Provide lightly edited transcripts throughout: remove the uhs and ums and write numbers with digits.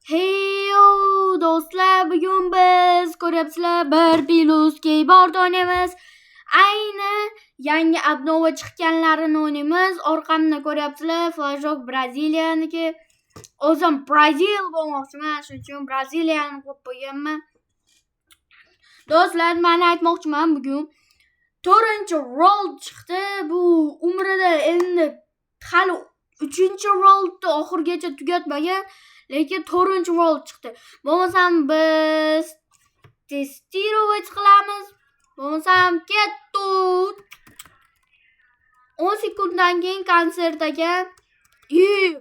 Heyo do'stlar, bugun biz ko'ryapsizlar bir plus keyboard o'ynaymiz. Ayni yangi obnova chiqqanlarini o'ynaymiz. Orqamda ko'ryapsizlar, Flashok Braziliyaniki. O'zim Brazil bo'lmoqchiman, shuning uchun Braziliyani qo'yib qo'yganman. Do'stlar, men aytmoqchiman, bugun 4-rol chiqdi. Bu umrida endi hali 3-rolni oxirigacha tugatmagan, lekin 4-rol chiqdi. Bo'lmasam biz testировать qilamiz. Bo'lmasam ketdik. 10 sekunddan keyin konsert ekan.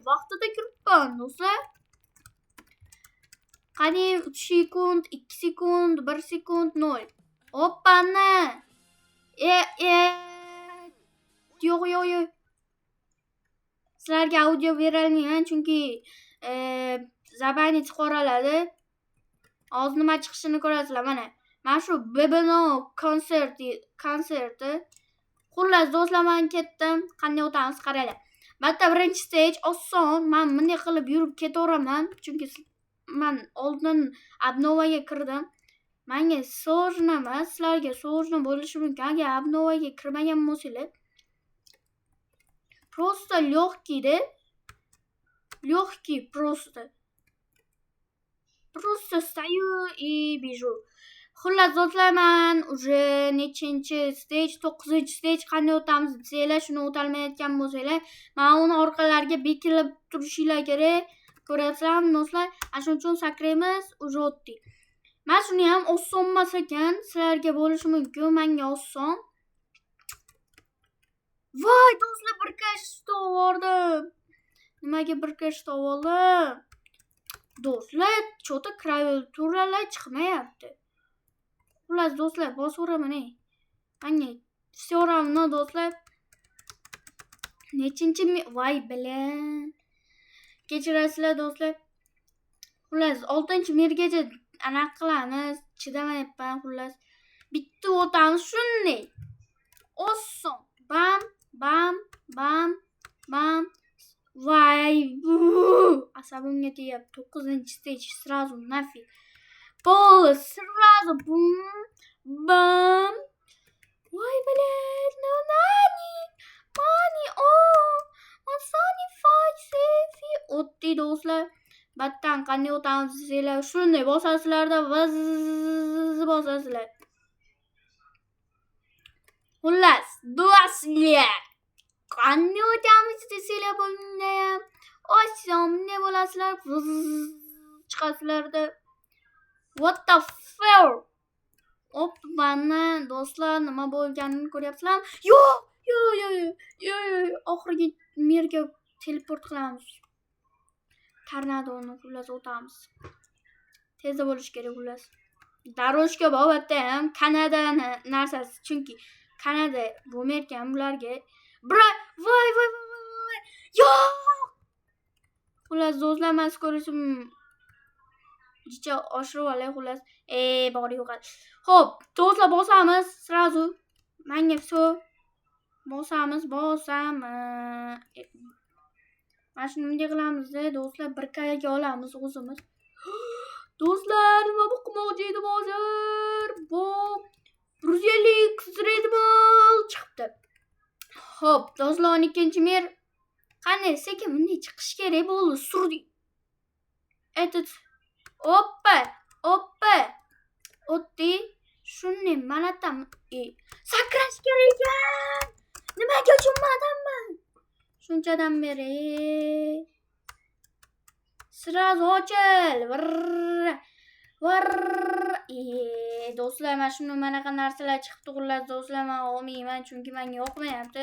Vaqtida kiribman do'stlar. Qani 3 sekund, 2 sekund, 1 sekund, 0. Hoppani. Yo'q. Sizlarga audio berilmayman, chunki zabanit qoraladi. Hozir nima chiqishini ko'rasizlar. Mana shu Bebeno konserti. Xullas do'stlar, men ketdim. Qanday o'tamiz qaranglar. Bitta birinchi stage oson. Men bunday qilib yurib ketaveraman, chunki men oldin obnovaga kirdim. Menga sложно emas, sizlarga sложно bo'lishi mumkin. Agar obnovaga kirmagan bo'lsangiz, просто лёгкий-da. Лёгкий просто. Просто стою и бежу. Xullas do'stlar, men уже nechinchi stage, 9-chi stage qanday o'tamiz desanglar, shuni o'tolmayotgan bo'lsanglar, men uni orqalariga bekilib turishinglar kerak. Ko'ryapsizlarmi do'stlar? Shuning uchun sakraymiz, уже o'tdik. Men shuni ham oson emas ekan, sizlarga bo'lishi mumkin, menga oson. Voy do'stlar, bir kashta oldim. Nimaga bir kashta oldim? Do'stlar, chota klaviaturalar chiqmayapti. Xullas do'stlar, bosaveraman. Menga всё равно do'stlar. Nechinchi voy bilan. Kechirasizlar do'stlar. Xullas 6-mergacha anaqa qilamiz. Chidamayapman xullas. Bitta o'tamiz shunday. Oson. Bam. Voy. Asabimga tegyapti. 9-stage сразу нафиг. Pol сразу bam. Voy bilan, nani? Masani falsefi. O'tdi do'stlar. Battan qanday o'tamiz desanglar, shunday bosasizlarda vaz bosasizlar. Xullas, do'stlar, qanday o'tamiz desanglar bunda ham oson bunday bo'lasizlar, chiqasizlarda. What the fuck? Mana do'stlar, nima bo'lganini ko'ryapsizlarmi? Yo'q. Oxirgi merga teleport qilamiz. Tornadoni xullas o'tamiz. Tezda bo'lish kerak xullas. Daroshka bobatda ham Kanada narsasi, chunki Kanada bo'lmayotgan bularga. Voy. Yo'q. Xullas do'stlar, men ko'rishim jicha oshirib olay xullas. Bor yo'qadi. Xo'p, do'stlar, bosamiz сразу. Menga всё. Bosamiz. Mana shuni bunday qilamiz-da, do'stlar, bir kayaga olamiz o'zimiz. Do'stlar, nima bu qilmoqchi edim hozir? Bu 150 Red Bull chiqibdi. Xo'p, do'stlar, 12-mer. Qanday sekin bunday chiqish kerak bo'ldi. Surdik. Hoppa. O'tdi. Shunday manatam sakrash kerak ekan. Nimaga tushunmadimmi? Shunchadan beri. Sraz ochil. Do'stlar, mana shuni manaqa narsalar chiqibdi xullas do'stlar, men olmayman chunki menga yoqmayapti.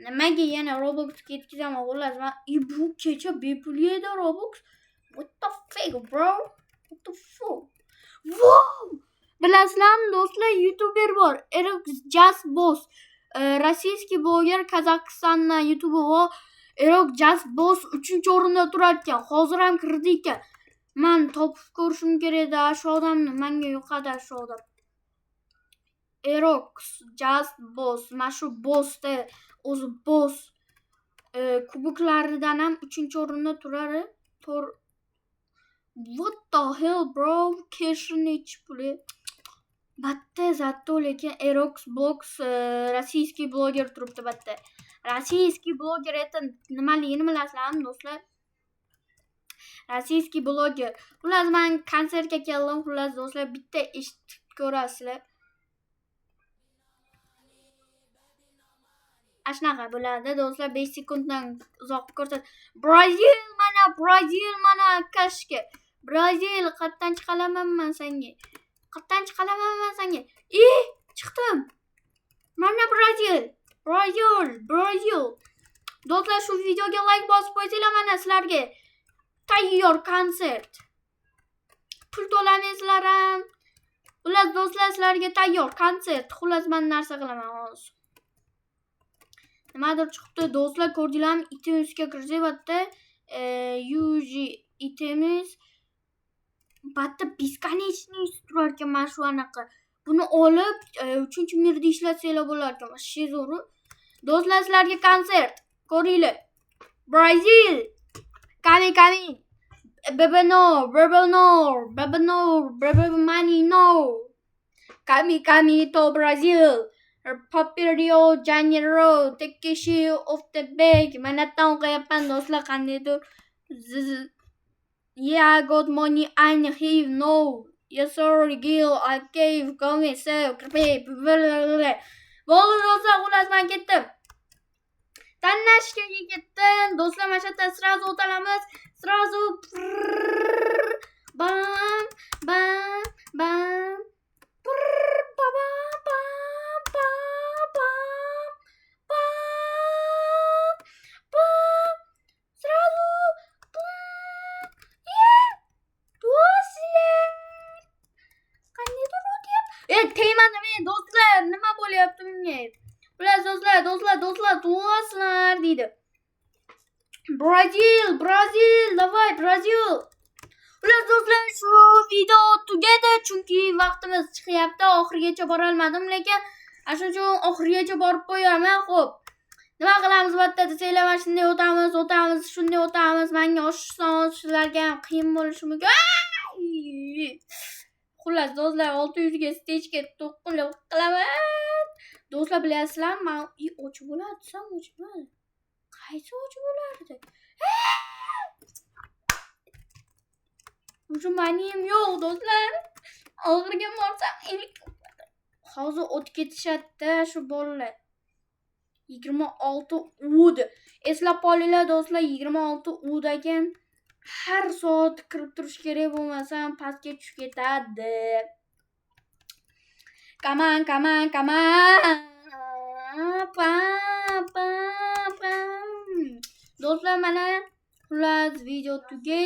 Nimaga yana Robux ketkizaman xullas, men bu kecha bepul edi Robux. What the fuck, bro? What the fuck? Wow! Bilasizlarmi do'stlar, YouTuber bor. Erok Just Boss. Rossiyskiy bloger, Qozog'istondan YouTuber bor. Erok Just Boss 3-o'rinda turar ekan. Hozir ham kirdi ekan. Men topib ko'rishim kerak-da shu odamni. Menga yo'qadi shu odam. Erok Just Boss. Mana shu bossda o'zi boss. kuboklaridan ham 3-o'rinda turadi. What the hell bro? Keshinich puli. Batta zatto lekin Erox Box rossiyskiy bloger turibdi batta. Rossiyskiy bloger это nimaligini bilasizlarmi do'stlar? Rossiyskiy bloger. Xullas men konsertga keldim. Xullas do'stlar bitta eshitib ko'rasizlar. Ashnaqa bo'ladi do'stlar 5 sekunddan uzoq ko'rsat. Brazil mana kashka. Brazil qatdan chiqalaman men senga. Chiqdim. Mana Brazil. Do'stlar shu videoga like bosib qo'ysanglar mana sizlarga tayyor konsert. Pul to'lamaysizlar ham. Xullas do'stlar sizlarga tayyor konsert. Xullas men narsa qilaman hozir. Nimadir chiqdi do'stlar ko'rdinglarmi? iTunesga kirsak batta UG iTunes batta бесконечный turar ekan mana shu anaqa. Buni olib 3-mirda ishlatsanglar bo'lar ekan. Вообще zo'r. Do'stlar sizlarga konsert. Ko'ringlar. Brazil. Coming. Baby no. Money no. Coming to Brazil. Rio de Janeiro. Takeshi of the bag. Mana tan qo'yapman do'stlar qandaydir. Yeah, I got money and have no. Yes sir, Gil, I gave going so. Bo'ldi do'stlar, xullas men ketdim. Tannashga ketdim. Do'stlar, mana shu yerda srazu o'talamiz. Srazu bam. Teymanda men do'stlar nima bo'lyapti menga? Ular do'stlar duoslar deydi. Brazil, davay Brazil. Ular do'stlar shu video tugadi chunki vaqtimiz chiqyapti. Oxirigacha bora olmadim, lekin shuning uchun oxirigacha borib qo'yaman. Xo'p. Nima qilamiz batta desanglar, mana shunday o'tamiz. Menga oshishlarga ham qiyin bo'lishi mumkin. Xullas do'stlar 600 ga stejga to'qqilar qilaman. Do'stlar bilasizlar, men ochib bo'ladi, desam ochmaydi. Qaysi ochib bo'lardi? Ushbu manim yo'q do'stlar. Oxirga borsam hozir o'tib ketishadi shu bolalar. 26 ud. Eslab qolinglar do'stlar, 26 udagi har soat kirib turish kerak, bo'lmasam pastga tushib ketadi. Come on. Do'stlar, mana xullas video tugadi.